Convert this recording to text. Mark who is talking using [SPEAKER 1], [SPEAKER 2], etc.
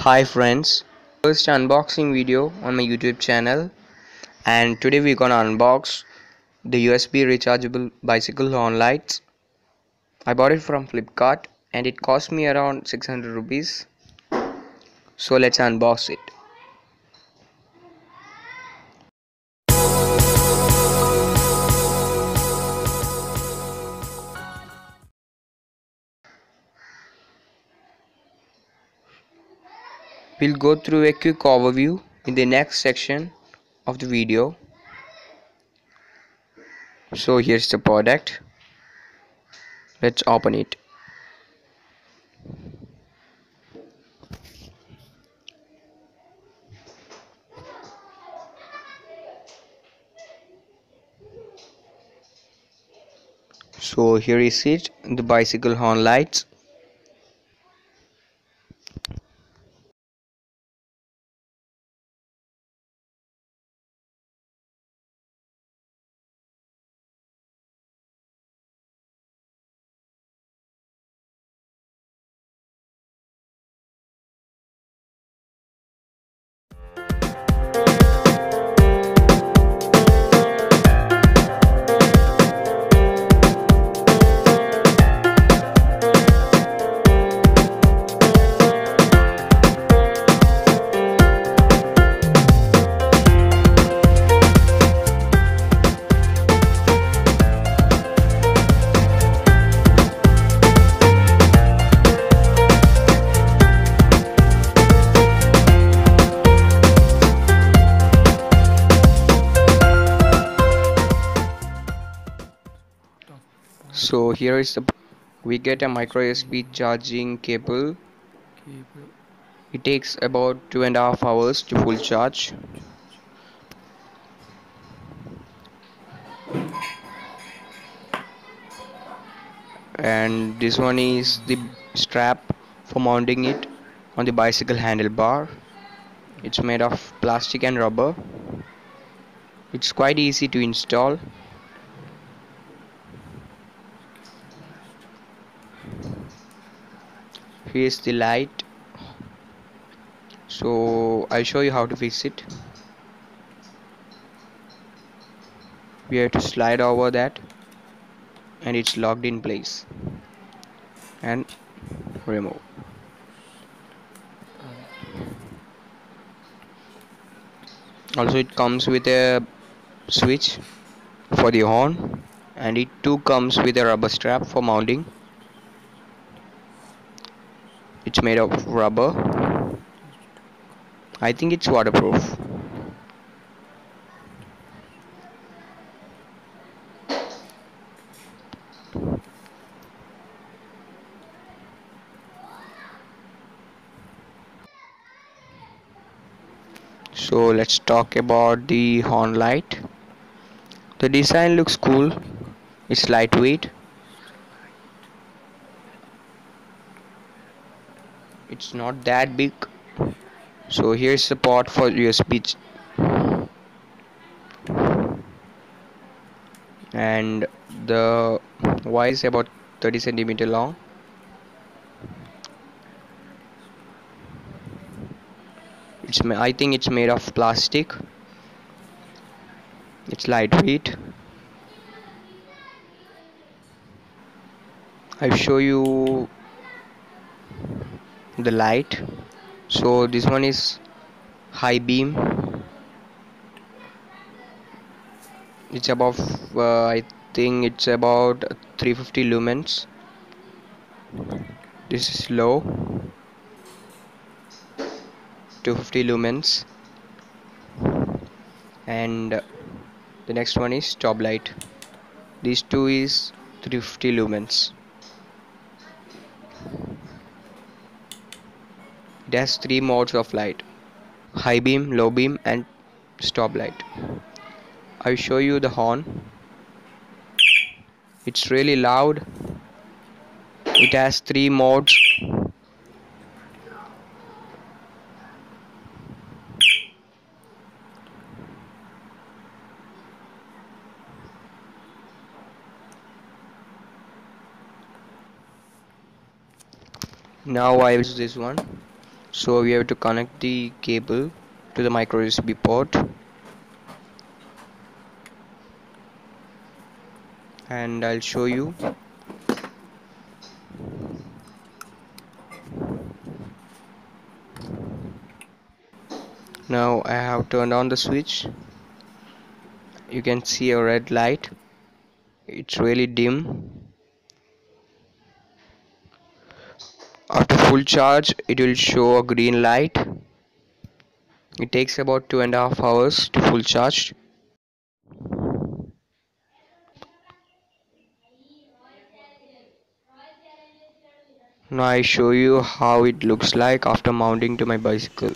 [SPEAKER 1] Hi friends, first unboxing video on my YouTube channel, and today we're gonna unbox the USB rechargeable bicycle horn lights. I bought it from Flipkart and it cost me around 600 rupees. So let's unbox it. We'll go through a quick overview in the next section of the video. So here's the product. Let's open it. So here is it, the bicycle horn lights. So here is the we get a micro USB charging cable. It takes about 2.5 hours to full charge. And this one is the strap for mounting it on the bicycle handlebar. It's made of plastic and rubber. It's quite easy to install. Here's the light. So I'll show you how to fix it. We have to slide over that and it's locked in place and remove. Also it comes with a switch for the horn, and it too comes with a rubber strap for mounting. It's made of rubber. I think it's waterproof. So let's talk about the horn light. The design looks cool. It's lightweight. It's not that big. So here's the port for USB, and the wire is about 30 centimeter long. I think it's made of plastic. It's lightweight. I'll show you the light. So this one is high beam. It's above I think it's about 350 lumens. This is low, 250 lumens, and the next one is top light. These two is 350 lumens. It has three modes of light: high beam, low beam, and stop light. I'll show you the horn. It's really loud. It has three modes. Now I use this one. So we have to connect the cable to the micro USB port, and I'll show you. Now I have turned on the switch. You can see a red light. It's really dim. After full charge, it will show a green light. It takes about 2.5 hours to full charge. Now I show you how it looks like after mounting to my bicycle.